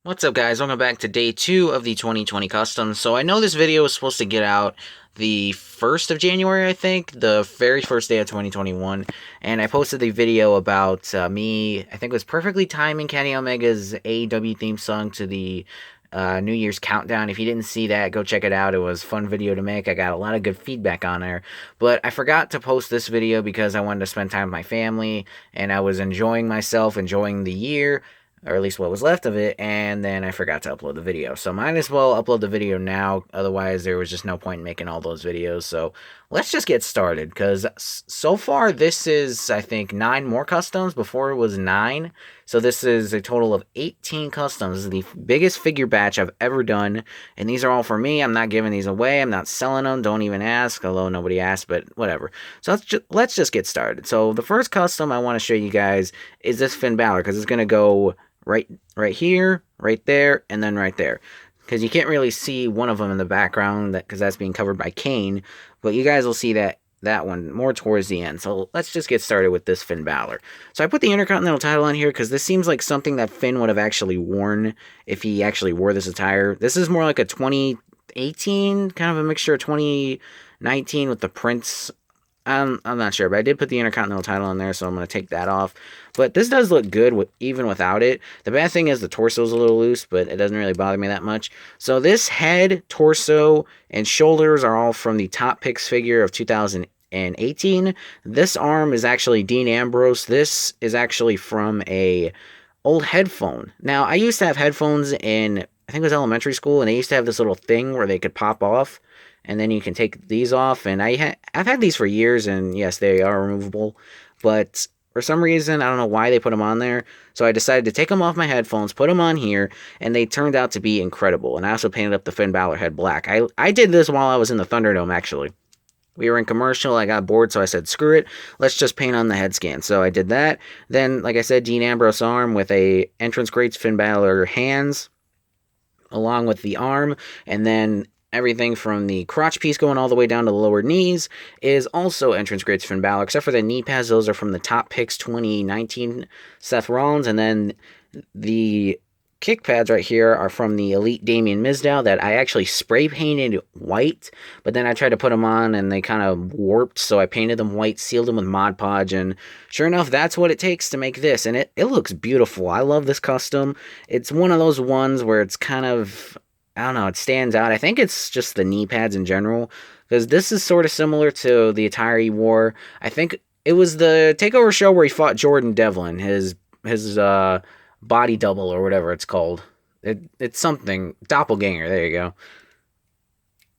What's up, guys? Welcome back to day 2 of the 2020 Customs. So I know this video was supposed to get out the 1st of January, I think, the very first day of 2021, and I posted the video about me, I think it was perfectly timing Kenny Omega's AEW theme song to the New Year's countdown. If you didn't see that, go check it out. It was a fun video to make. I got a lot of good feedback on there, but I forgot to post this video because I wanted to spend time with my family, and I was enjoying myself, enjoying the year, or at least what was left of it, and then I forgot to upload the video. So might as well upload the video now, otherwise there was just no point in making all those videos. So let's just get started, because so far this is, I think, 9 more customs. Before it was 9, so this is a total of 18 customs. This is the biggest figure batch I've ever done, and these are all for me. I'm not giving these away, I'm not selling them, don't even ask, although nobody asked, but whatever. So let's just get started. So the first custom I want to show you guys is this Finn Balor, because it's going to go right here, right there, and then right there. Because you can't really see one of them in the background because that's being covered by Kane, but you guys will see that one more towards the end. So let's just get started with this Finn Balor. So I put the Intercontinental title on here because this seems like something that Finn would have actually worn if he actually wore this attire. This is more like a 2018, kind of a mixture of 2019 with the Prince. I'm not sure, but I did put the Intercontinental title on there, so I'm going to take that off. But this does look good even without it. The bad thing is the torso's a little loose, but it doesn't really bother me that much. So this head, torso, and shoulders are all from the Top Picks figure of 2018. This arm is actually Dean Ambrose. This is actually from a old headphone. Now, I used to have headphones in, I think it was elementary school, and they used to have this little thing where they could pop off, and then you can take these off, and I've had these for years, and yes, they are removable, but for some reason, I don't know why they put them on there, so I decided to take them off my headphones, put them on here, and they turned out to be incredible. And I also painted up the Finn Balor head black. I did this while I was in the Thunderdome, actually. We were in commercial, I got bored, so I said, screw it, let's just paint on the head scan. So I did that. Then, like I said, Dean Ambrose arm with a entrance greats Finn Balor hands, along with the arm, and then everything from the crotch piece going all the way down to the lower knees is also entrance grades Finn Balor, except for the knee pads. Those are from the Top Picks 2019 Seth Rollins, and then the kick pads right here are from the Elite Damien Mizdow that I actually spray painted white, but then I tried to put them on and they kind of warped, so I painted them white, sealed them with Mod Podge, and sure enough, that's what it takes to make this, and it looks beautiful. I love this custom. It's one of those ones where it's kind of, I don't know, it stands out. I think it's just the knee pads in general, because this is sort of similar to the attire he wore. I think it was the TakeOver show where he fought Jordan Devlin, his body double or whatever it's called. It's something doppelganger. There you go.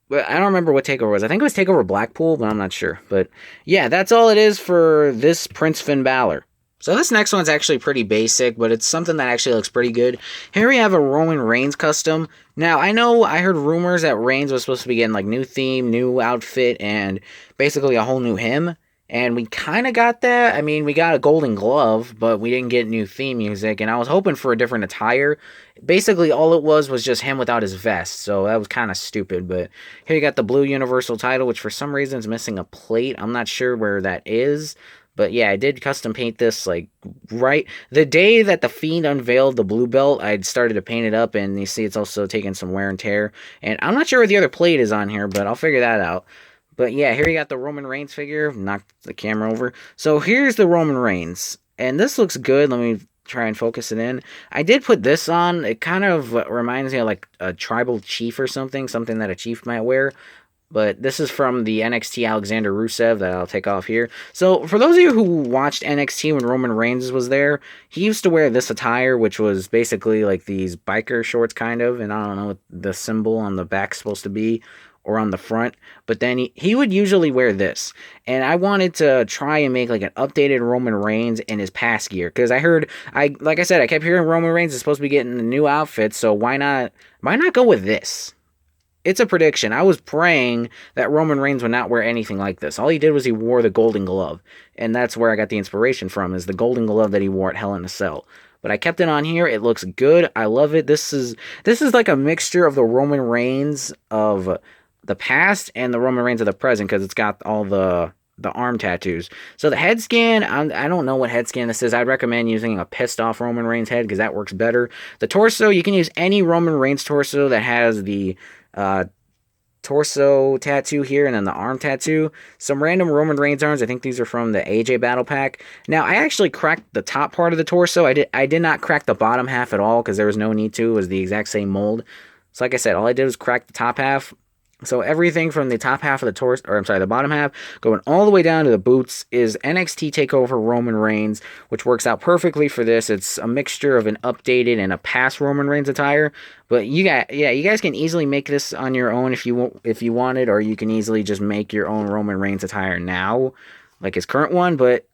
But I don't remember what TakeOver was. I think it was TakeOver Blackpool, but I'm not sure. But yeah, that's all it is for this Prince Finn Balor. So this next one's actually pretty basic, but it's something that actually looks pretty good. Here we have a Roman Reigns custom. Now, I know I heard rumors that Reigns was supposed to be getting like new theme, new outfit, and basically a whole new him. And we kind of got that. I mean, we got a golden glove, but we didn't get new theme music. And I was hoping for a different attire. Basically, all it was just him without his vest. So that was kind of stupid. But here you got the blue universal title, which for some reason is missing a plate. I'm not sure where that is. But yeah, I did custom paint this like right the day that the Fiend unveiled the blue belt. I'd started to paint it up, and you see it's also taking some wear and tear. And I'm not sure where the other plate is on here, but I'll figure that out. But yeah, here you got the Roman Reigns figure. Knock the camera over. So here's the Roman Reigns, and this looks good. Let me try and focus it in. I did put this on. It kind of reminds me of like a tribal chief or something that a chief might wear. But this is from the NXT Alexander Rusev that I'll take off here. So for those of you who watched NXT when Roman Reigns was there, he used to wear this attire, which was basically like these biker shorts kind of, and I don't know what the symbol on the back's supposed to be, or on the front, but then he would usually wear this, and I wanted to try and make like an updated Roman Reigns in his past gear, because like I said, I kept hearing Roman Reigns is supposed to be getting a new outfit, so why not go with this? It's a prediction. I was praying that Roman Reigns would not wear anything like this. All he did was he wore the golden glove, and that's where I got the inspiration from, is the golden glove that he wore at Hell in a Cell. But I kept it on here. It looks good. I love it. This is like a mixture of the Roman Reigns of the past and the Roman Reigns of the present, because it's got all the the arm tattoos. So the head scan, I don't know what head scan this is. I'd recommend using a pissed off Roman Reigns head because that works better. The torso, you can use any Roman Reigns torso that has the torso tattoo here and then the arm tattoo. Some random Roman Reigns arms. I think these are from the AJ Battle Pack. Now, I actually cracked the top part of the torso. I did not crack the bottom half at all because there was no need to. It was the exact same mold. So like I said, all I did was crack the top half. So everything from the top half of the torso, or I'm sorry, the bottom half, going all the way down to the boots is NXT TakeOver Roman Reigns, which works out perfectly for this. It's a mixture of an updated and a past Roman Reigns attire. But you guys can easily make this on your own if you wanted, or you can easily just make your own Roman Reigns attire now, like his current one. But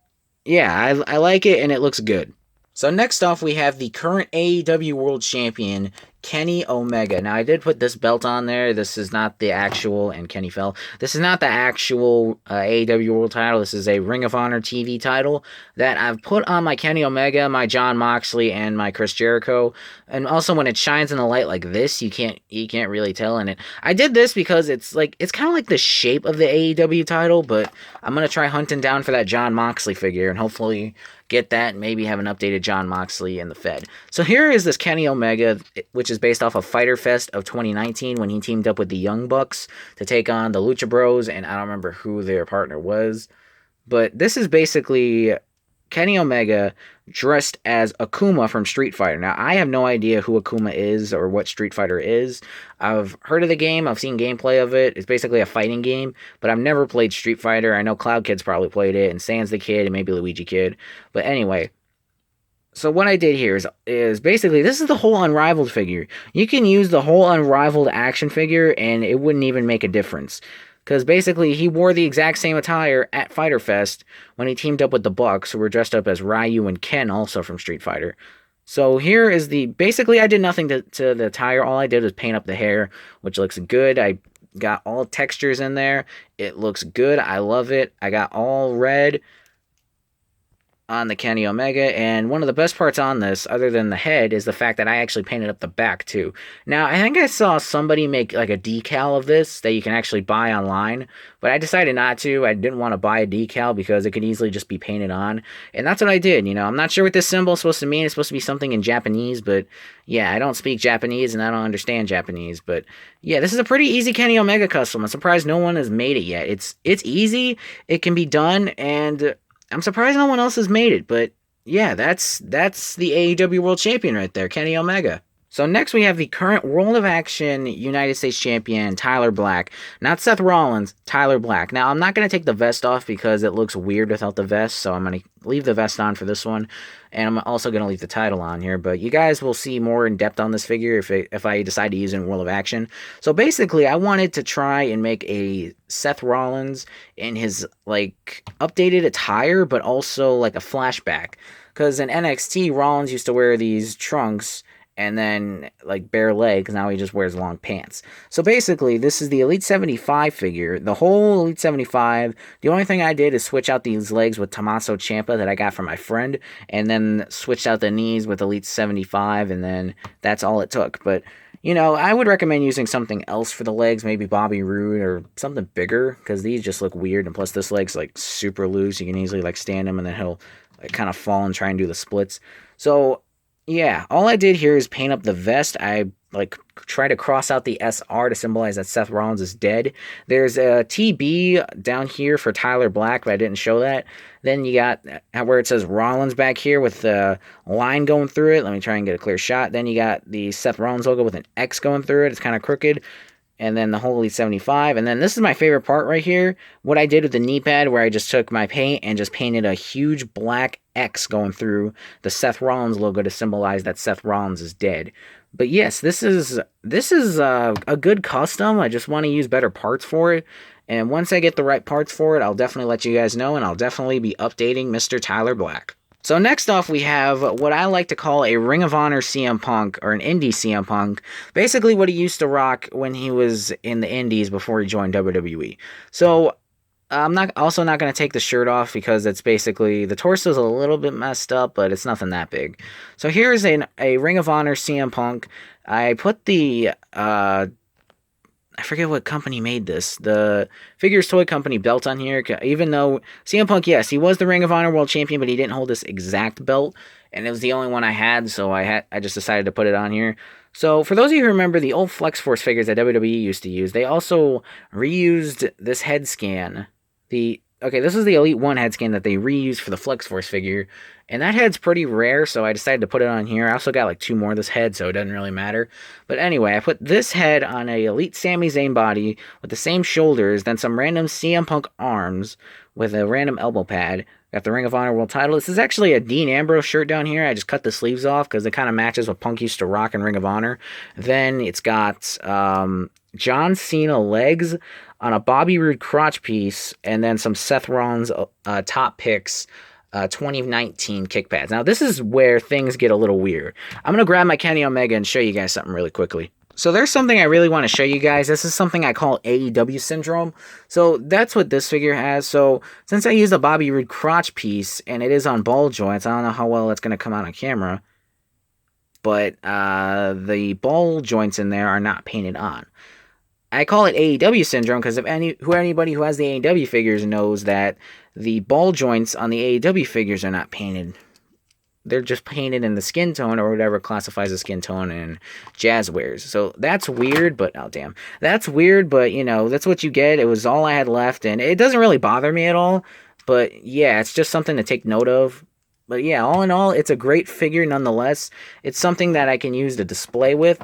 yeah, I like it and it looks good. So next off, we have the current AEW World Champion, Kenny Omega. Now, I did put this belt on there. This is not the actual, and Kenny fell. This is not the actual AEW World title. This is a Ring of Honor TV title that I've put on my Kenny Omega, my Jon Moxley, and my Chris Jericho. And also, when it shines in the light like this, you can't really tell in it. I did this because it's kind of like the shape of the AEW title, but I'm gonna try hunting down for that Jon Moxley figure, and hopefully get that and maybe have an updated Jon Moxley in the Fed. So here is this Kenny Omega, which is based off of Fyter Fest of 2019 when he teamed up with the Young Bucks to take on the Lucha Bros, and I don't remember who their partner was. But this is basically Kenny Omega dressed as Akuma from Street Fighter. Now, I have no idea who Akuma is or what Street Fighter is. I've heard of the game. I've seen gameplay of it. It's basically a fighting game, but I've never played Street Fighter. I know Cloud Kid's probably played it, and Sans the Kid, and maybe Luigi Kid. But anyway, so what I did here is basically, this is the whole Unrivaled figure. You can use the whole Unrivaled action figure, and it wouldn't even make a difference. Because basically, he wore the exact same attire at Fyter Fest when he teamed up with the Bucks, who were dressed up as Ryu and Ken, also from Street Fighter. So here is basically, I did nothing to the attire. All I did was paint up the hair, which looks good. I got all textures in there. It looks good. I love it. I got all red on the Kenny Omega, and one of the best parts on this, other than the head, is the fact that I actually painted up the back too. Now, I think I saw somebody make like a decal of this that you can actually buy online, but I decided not to. I didn't want to buy a decal because it could easily just be painted on, and that's what I did. I'm not sure what this symbol is supposed to mean. It's supposed to be something in Japanese, but yeah, I don't speak Japanese and I don't understand Japanese, but yeah, this is a pretty easy Kenny Omega custom. I'm surprised no one has made it yet. It's easy, it can be done, and I'm surprised no one else has made it, but yeah, that's the AEW World Champion right there, Kenny Omega. So next we have the current World of Action United States Champion, Tyler Black. Not Seth Rollins, Tyler Black. Now, I'm not going to take the vest off because it looks weird without the vest, so I'm going to leave the vest on for this one. And I'm also going to leave the title on here, but you guys will see more in depth on this figure if I decide to use it in World of Action. So basically, I wanted to try and make a Seth Rollins in his, updated attire, but also, a flashback. Because in NXT, Rollins used to wear these trunks and then bare legs. Now he just wears long pants. So basically, this is the Elite 75 figure, the whole Elite 75. The only thing I did is switch out these legs with Tommaso Ciampa that I got from my friend, and then switched out the knees with Elite 75, and then that's all it took. But I would recommend using something else for the legs, maybe Bobby Roode or something bigger, because these just look weird, and plus this leg's super loose. You can easily stand him, and then he'll kind of fall and try and do the splits. So yeah, all I did here is paint up the vest. I try to cross out the SR to symbolize that Seth Rollins is dead. There's a TB down here for Tyler Black, but I didn't show that. Then you got where it says Rollins back here with the line going through it. Let me try and get a clear shot. Then you got the Seth Rollins logo with an X going through it. It's kind of crooked. And then the whole Elite 75. And then this is my favorite part right here. What I did with the knee pad, where I just took my paint and just painted a huge black X going through the Seth Rollins logo to symbolize that Seth Rollins is dead. But yes, this is a good custom. I just want to use better parts for it. And once I get the right parts for it, I'll definitely let you guys know, and I'll definitely be updating Mr. Tyler Black. So next off, we have what I like to call a Ring of Honor CM Punk, or an Indie CM Punk. Basically what he used to rock when he was in the Indies before he joined WWE. So I'm not going to take the shirt off because it's basically, the torso is a little bit messed up, but it's nothing that big. So here's a Ring of Honor CM Punk. I put the I forget what company made this. The Figures Toy Company belt on here. Even though CM Punk, yes, he was the Ring of Honor World Champion, but he didn't hold this exact belt, and it was the only one I had, so I just decided to put it on here. So for those of you who remember the old Flex Force figures that WWE used to use, they also reused this head scan. This is the Elite 1 head scan that they reused for the Flex Force figure. And that head's pretty rare, so I decided to put it on here. I also got like 2 more of this head, so it doesn't really matter. But anyway, I put this head on a Elite Sami Zayn body with the same shoulders, then some random CM Punk arms with a random elbow pad. Got the Ring of Honor World title. This is actually a Dean Ambrose shirt down here. I just cut the sleeves off because it kind of matches what Punk used to rock in Ring of Honor. Then it's got John Cena legs on a Bobby Roode crotch piece, and then some Seth Rollins top picks 2019 kick pads. Now, this is where things get a little weird. I'm going to grab my Kenny Omega and show you guys something really quickly. So there's something I really want to show you guys. This is something I call AEW syndrome. So that's what this figure has. So since I used a Bobby Roode crotch piece, and it is on ball joints, I don't know how well it's going to come out on camera, but the ball joints in there are not painted on. I call it AEW syndrome because anybody who has the AEW figures knows that the ball joints on the AEW figures are not painted. They're just painted in the skin tone or whatever classifies as skin tone in Jazz wears. So that's weird, but oh damn. That's weird, but you know, that's what you get. It was all I had left, and it doesn't really bother me at all. But yeah, it's just something to take note of. But yeah, all in all, it's a great figure nonetheless. It's something that I can use to display with.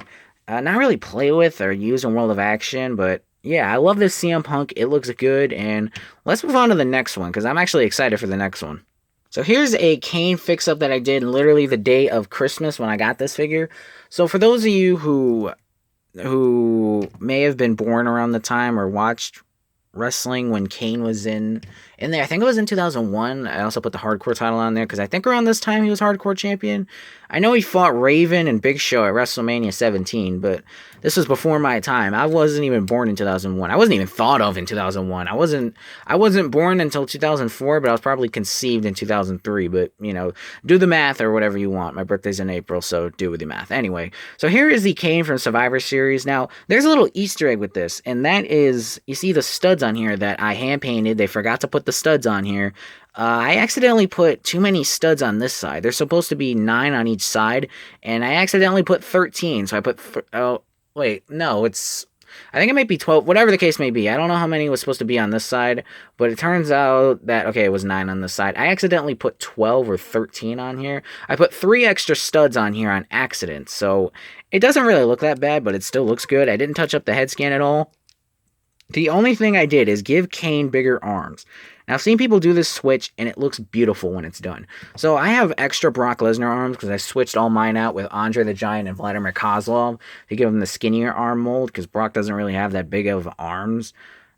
Not really play with or use in World of Action, but yeah, I love this CM Punk. It looks good, and let's move on to the next one, because I'm actually excited for the next one. So here's a Kane fix-up that I did literally the day of Christmas when I got this figure. So for those of you who may have been born around the time or watched wrestling when Kane was in there, I think it was in 2001. I also put the hardcore title on there because I think around this time he was hardcore champion. I know he fought Raven and Big Show at WrestleMania 17, but this was before my time. I wasn't even born in 2001. I wasn't even thought of in 2001. I wasn't born until 2004, but I was probably conceived in 2003. But you know, do the math or whatever you want. My birthday's in April, so do with the math. Anyway, so here is the Kane from Survivor Series. Now, there's a little Easter egg with this, and that is, you see the studs on here that I hand painted. They forgot to put the studs on here. I accidentally put too many studs on this side. There's supposed to be 9 on each side, and I accidentally put 13. So I put, I think it might be 12, whatever the case may be. I don't know how many was supposed to be on this side, but it turns out that, okay, it was 9 on this side. I accidentally put 12 or 13 on here. I put 3 extra studs on here on accident, so it doesn't really look that bad, but it still looks good. I didn't touch up the head scan at all. The only thing I did is give Kane bigger arms. Now, I've seen people do this switch, and it looks beautiful when it's done. So I have extra Brock Lesnar arms because I switched all mine out with Andre the Giant and Vladimir Kozlov to give him the skinnier arm mold because Brock doesn't really have that big of arms.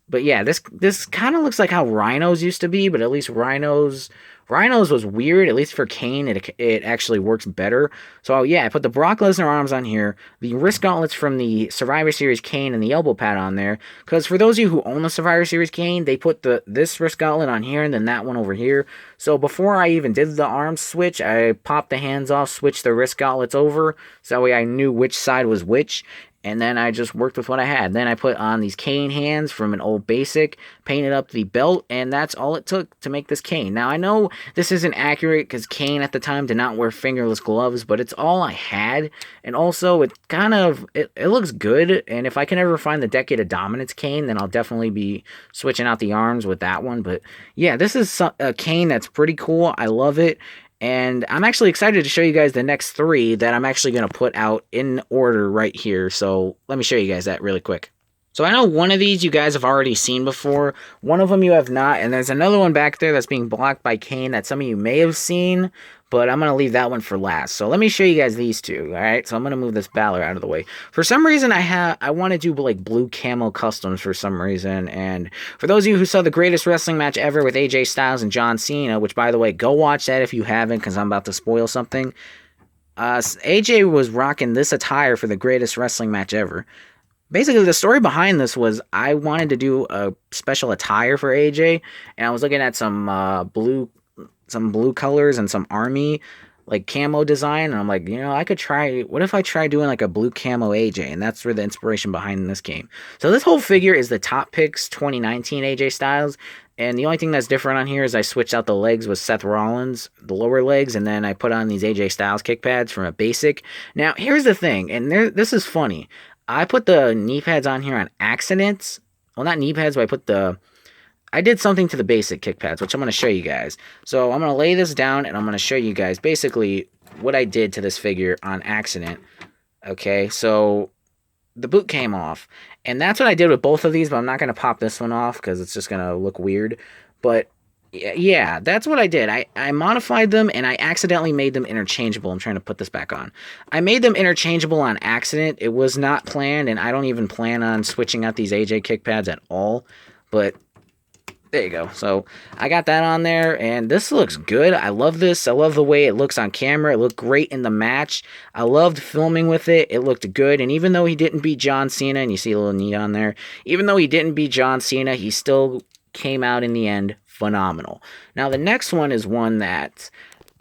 But yeah, this kind of looks like how Rhinos used to be, but at least Rhinos was weird. At least for Kane, it actually works better. So yeah, I put the Brock Lesnar arms on here, the wrist gauntlets from the Survivor Series Kane, and the elbow pad on there. Because for those of you who own the Survivor Series Kane, they put this wrist gauntlet on here and then that one over here. So before I even did the arm switch, I popped the hands off, switched the wrist gauntlets over, so that way I knew which side was which. And then I just worked with what I had. Then I put on these Kane hands from an old basic, painted up the belt, and that's all it took to make this Kane. Now, I know this isn't accurate because Kane at the time did not wear fingerless gloves, but it's all I had. And also, it looks good. And if I can ever find the Decade of Dominance Kane, then I'll definitely be switching out the arms with that one. But yeah, this is a Kane that's pretty cool. I love it. And I'm actually excited to show you guys the next 3 that I'm actually going to put out in order right here. So let me show you guys that really quick. So I know one of these you guys have already seen before. One of them you have not. And there's another one back there that's being blocked by Kane that some of you may have seen. But I'm going to leave that one for last. So let me show you guys these 2. Alright, so I'm going to move this Balor out of the way. For some reason, I want to do like blue camo customs for some reason. And for those of you who saw the greatest wrestling match ever with AJ Styles and John Cena, which by the way, go watch that if you haven't because I'm about to spoil something. AJ was rocking this attire for the greatest wrestling match ever. Basically, the story behind this was I wanted to do a special attire for AJ, and I was looking at some blue colors and some army like camo design, and I'm like, I could try. What if I try doing like a blue camo AJ? And that's where the inspiration behind this came. So this whole figure is the Top Picks 2019 AJ Styles, and the only thing that's different on here is I switched out the legs with Seth Rollins, the lower legs, and then I put on these AJ Styles kick pads from a basic. Now here's the thing, and this is funny. I put the knee pads on here on accident. Well, not knee pads, but I did something to the basic kick pads, which I'm going to show you guys. So I'm going to lay this down, and I'm going to show you guys basically what I did to this figure on accident. Okay, so the boot came off, and that's what I did with both of these, but I'm not going to pop this one off because it's just going to look weird. But yeah, that's what I did. I modified them, and I accidentally made them interchangeable. I'm trying to put this back on. I made them interchangeable on accident. It was not planned, and I don't even plan on switching out these AJ kick pads at all. But there you go. So I got that on there, and this looks good. I love this. I love the way it looks on camera. It looked great in the match. I loved filming with it. It looked good, and even though he didn't beat John Cena, and you see a little knee on there, even though he didn't beat John Cena, he still came out in the end phenomenal. Now the next one is one that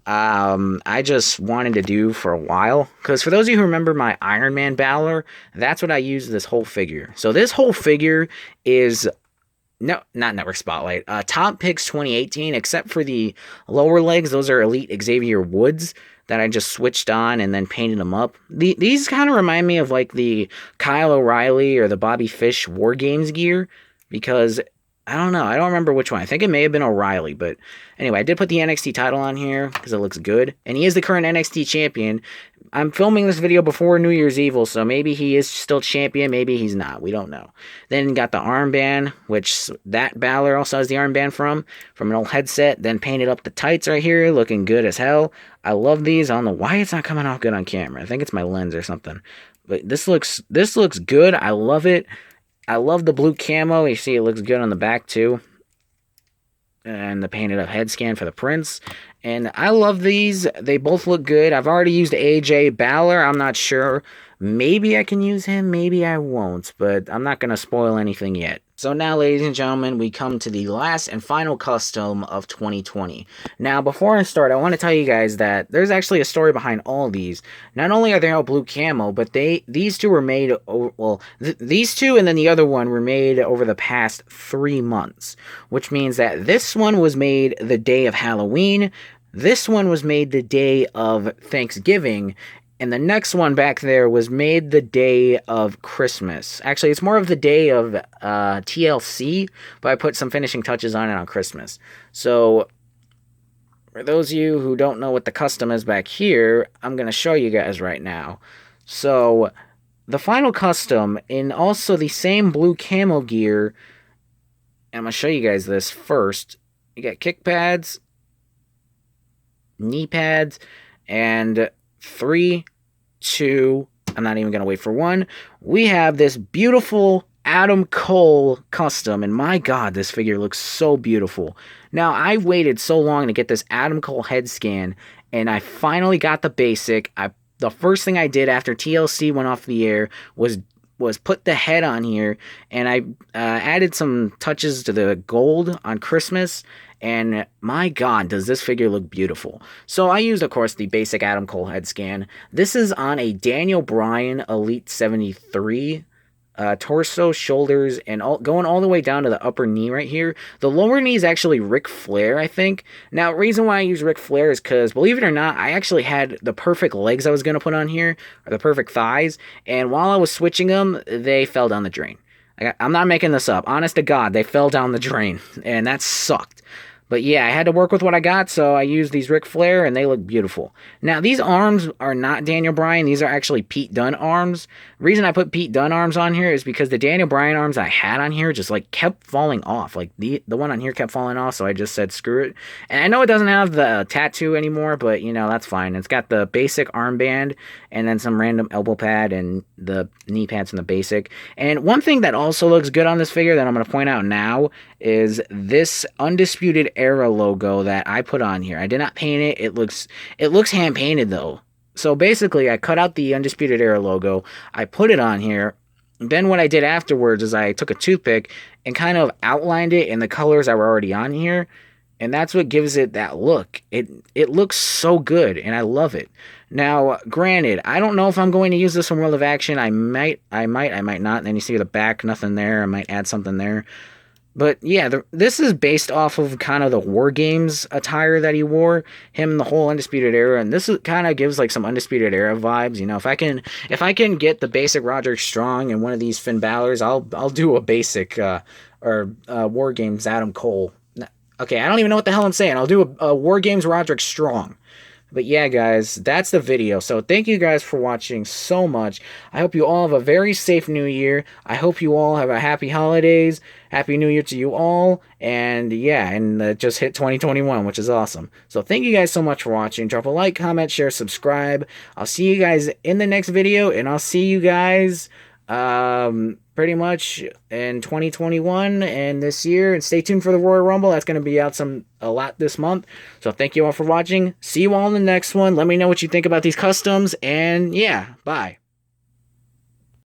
I just wanted to do for a while, because for those of you who remember my Iron Man Balor, that's what I used this whole figure. So this whole figure is no, not Network Spotlight. Top Picks 2018, except for the lower legs. Those are Elite Xavier Woods that I just switched on and then painted them up. These kind of remind me of like the Kyle O'Reilly or the Bobby Fish War Games gear, because I don't know. I don't remember which one. I think it may have been O'Reilly, but anyway, I did put the NXT title on here because it looks good, and he is the current NXT champion. I'm filming this video before New Year's Evil, so maybe he is still champion, maybe he's not. We don't know. Then got the armband, which that Balor also has the armband from an old headset. Then painted up the tights right here, looking good as hell. I love these. I don't know why it's not coming off good on camera. I think it's my lens or something. But this looks good. I love it. I love the blue camo. You see it looks good on the back too. And the painted up head scan for the Prince. And I love these. They both look good. I've already used AJ Balor. I'm not sure. Maybe I can use him. Maybe I won't. But I'm not going to spoil anything yet. So now, ladies and gentlemen, we come to the last and final custom of 2020. Now, before I start, I want to tell you guys that there's actually a story behind all of these. Not only are they all blue camo, but these two were made, these two and then the other one were made over the past 3 months, which means that this one was made the day of Halloween, this one was made the day of Thanksgiving, and the next one back there was made the day of Christmas. Actually, it's more of the day of TLC, but I put some finishing touches on it on Christmas. So, for those of you who don't know what the custom is back here, I'm going to show you guys right now. So, the final custom, in also the same blue camo gear, and I'm going to show you guys this first. You got kick pads, knee pads, and 3, 2, I'm not even going to wait for 1. We have this beautiful Adam Cole custom, and my god, this figure looks so beautiful. Now, I waited so long to get this Adam Cole head scan, and I finally got the basic. The first thing I did after TLC went off the air was put the head on here, and I added some touches to the gold on Christmas, and my god, does this figure look beautiful. So I used, of course, the basic Adam Cole head scan. This is on a Daniel Bryan Elite 73 torso, shoulders, and going all the way down to the upper knee right here. The lower knee is actually Ric Flair, I think. Now, the reason why I use Ric Flair is because, believe it or not, I actually had the perfect legs I was going to put on here, or the perfect thighs, and while I was switching them, they fell down the drain. I'm not making this up. Honest to God, they fell down the drain, and that sucked. But yeah, I had to work with what I got, so I used these Ric Flair, and they look beautiful. Now, these arms are not Daniel Bryan. These are actually Pete Dunne arms. The reason I put Pete Dunne arms on here is because the Daniel Bryan arms I had on here just, like, kept falling off. Like, the one on here kept falling off, so I just said, screw it. And I know it doesn't have the tattoo anymore, but, you know, that's fine. It's got the basic armband, and then some random elbow pad, and the knee pads from the basic. And one thing that also looks good on this figure that I'm going to point out now is this Undisputed Era logo that I put on here. I did not paint it. It looks hand painted though. So basically, I cut out the Undisputed Era logo. I put it on here. Then what I did afterwards is I took a toothpick and kind of outlined it in the colors that were already on here. and that's what gives it that look. It looks so good, and I love it. Now, granted, I don't know if I'm going to use this in World of Action. I might not. And then you see the back, nothing there. I might add something there. But yeah, this is based off of kind of the War Games attire that he wore, him the whole Undisputed Era, and this kind of gives like some Undisputed Era vibes. You know, if I can get the basic Roderick Strong and one of these Finn Balor's, I'll do a basic War Games Adam Cole. Okay, I don't even know what the hell I'm saying. I'll do a War Games Roderick Strong. But yeah, guys, that's the video. So thank you guys for watching so much. I hope you all have a very safe new year. I hope you all have a happy holidays. Happy New Year to you all. And yeah, and just hit 2021, which is awesome. So thank you guys so much for watching. Drop a like, comment, share, subscribe. I'll see you guys in the next video, and I'll see you guys pretty much in 2021 and this year. And stay tuned for the Royal Rumble. That's going to be out a lot this month. So thank you all for watching. See you all in the next one. Let me know what you think about these customs. And yeah, bye.